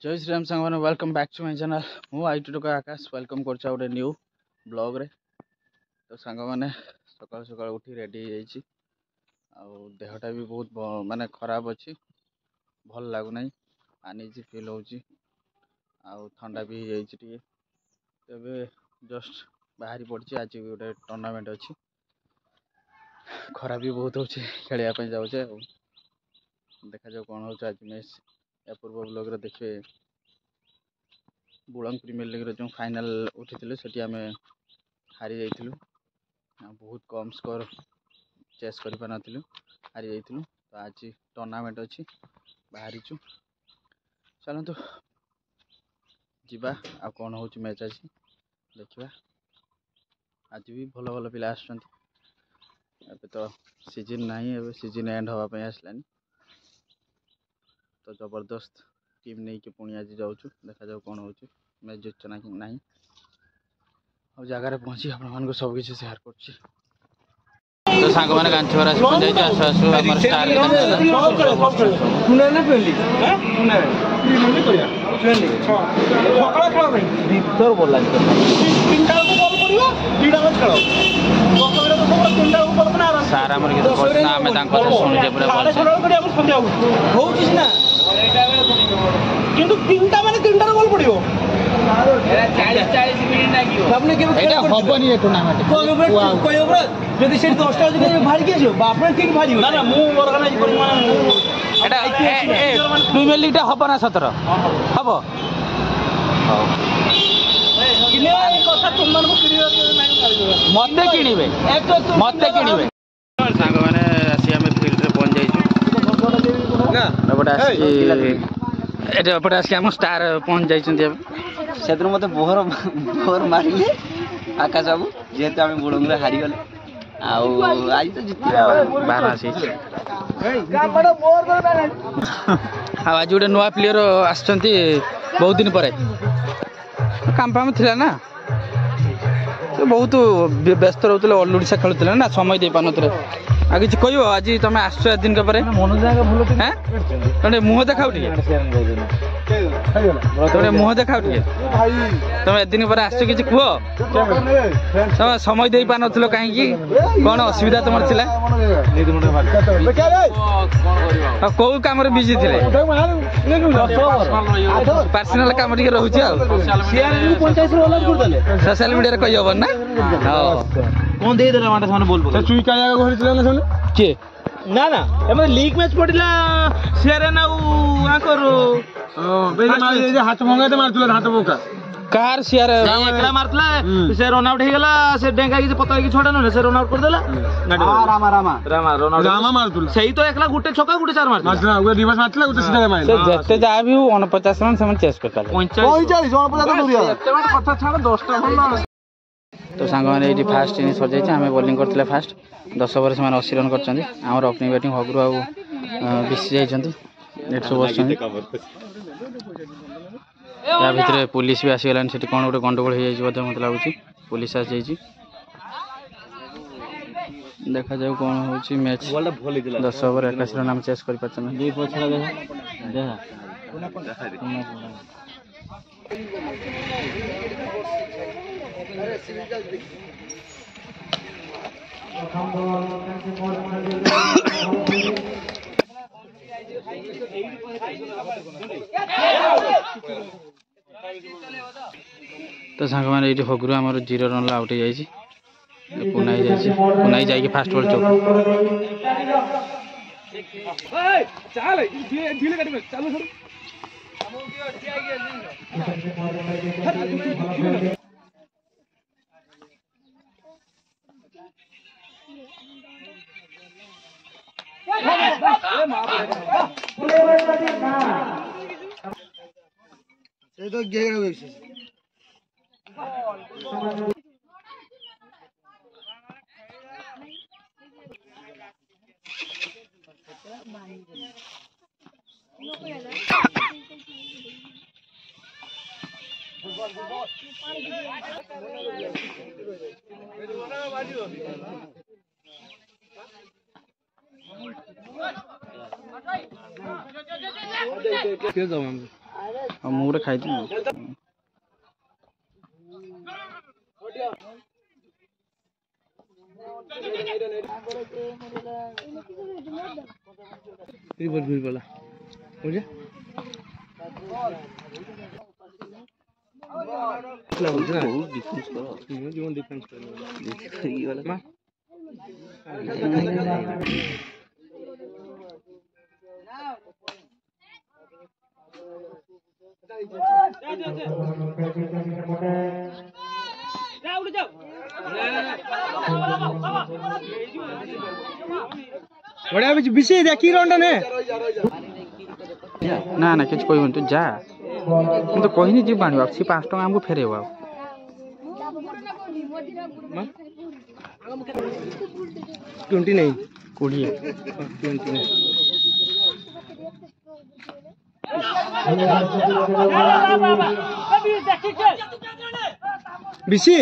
जय श्री राम सांग मैंने welcome back to my channel मु आईटी टोका आकाश वेलकम कर गोटे न्यू ब्लॉग रे। तो सांग मैंने सकाल सकाल उठी रेडी हो देहटा भी बहुत माने खराब अच्छी भल लगुना अनइजी फील होची ठंडा भी हो जस्ट बाहरी पड़ी आज भी गोटे टूर्नामेंट अच्छी खरा भी बहुत हो खेलने जाऊे देखा जाऊ कौन हो आज मैच या पूर्व ब्लॉग रे देखिए बुलंग प्रीमियर लीग जो फाइनल उठी से आम हारी जाइलु बहुत कम स्कोर चेस कर पार्लु हारी जाइलु। तो आज टूर्नामेंट अच्छी बाहरी चलतु जीवा आ कौन हो मैच आज देखा आज भी भल भल पिला तो सीजन ना सीजन एंड हाँपाई आसलानी तो जबरदस्त टीम नहीं कि पुणी आज जाऊँ देखा जाऊ कौन हो मैच जितना कि ना और जगार पहुँची आप सब किसी सेयार कर तो सांग मैंने गांधीवर आस आसु आसु आम स्टार सार आम शुणुचे पूरा যদি সেই 10টা যদি ভাড়ি গিয়েছো আপনার ঠিক ভাড়ি না না মু অর্গানাইজ করি এটা প্রিমিয়ার লিগটা হব না 17 হব কিনে এই কথা তোমারକୁ মতে কিনিবে সাঙ্গ মানে আসি আমি ফিল্ড রে পਹੁंच যাইଛୁ না এপଟେ আসি এটা এপଟେ আসি ଆମ ଷ୍ଟାର ପਹੁंच ଯାଇଛନ୍ତି ସେଥିରୁ ମତେ ବୋହର ମାରିଲେ ଆକାଶ ବାବୁ ଯେହେତୁ ଆମେ ବୁଳଙ୍ଗରେ ହାରିଗଲେ ଆଉ ଆଜି ତ ଜିତିବା ବାହାର ଆସି आज गोटे नुआ प्लेयर आसछंती बहुत दिन पर काम फाम थिला ना बहुत व्यस्त रोते ऑल ओडिशा खेलुले ना समय दे पानुले आ कि कह आज तुम आस दिन के मुह देखाऊ मुह देखाऊ तुम एदिन पर आस कि कह तुम समय दे पान कहीं कौन असुविधा तुम थी कौ कम बिजी थे पर्सनाल कम टे रोचे सोशल मीडिया कही हम ना कौन दे देला माटा सामने बोल से चुई काया घरितला ना सामने के ना ना एमे लीग मैच पडिला शेयर ना आकर बेले मार जे हाथ भंगा ते मारतला हाथ बोका कार शेयर एकला मारतला से रन आउट हे गेला से डेंगा की पता की छोटा न से रन आउट कर देला रामा रन आउट रामा मारतला सही तो एकला गुटे छक्का गुटे चार मारतला मारतला वो रिवर्स मारतला गुटे सीधा मारला से जते जा भी 49 रन से चेस करता 45 49 दूरिया एते बात कथा छाड़ 10 टा भल तो सांग मैंने ये फास्ट इनिंग सर जाइए आम बोलिंग करते फास्ट 10 ओवर से 80 रन कर ओपनिंग बैटिंग हगरू आउ बिसी जाइए सब बस या भितर पुलिस भी आसीगलानी से कौन गोटे गंडगोल हो जाए मत लगुच पुलिस आसी जाइए देखा जाऊ कौन हो मैच 10 ओवर 81 रन आम चेस कर तो सांग मैंने ये हगरू आम 0 रन आउट हो पुनाई जाइए फास्ट बॉल चौक तो गेगरा वेब के जाऊँ ଆଉ ମୁଁ ଗୋଟେ ଖାଇଥିଲି ବଢିଆ ବିଶି ଦେଖି ରଣ୍ଡ ନେ ନା ନା କିଛି କହିବନି ତୁ ଯା ମୁଁ ତ କହିନି ଯିବୁ ଆଣିବା ସେ 5 ଟଙ୍କା ଆମକୁ ଫେରେଇବ ଆଉ 20 नहीं 20 बिशी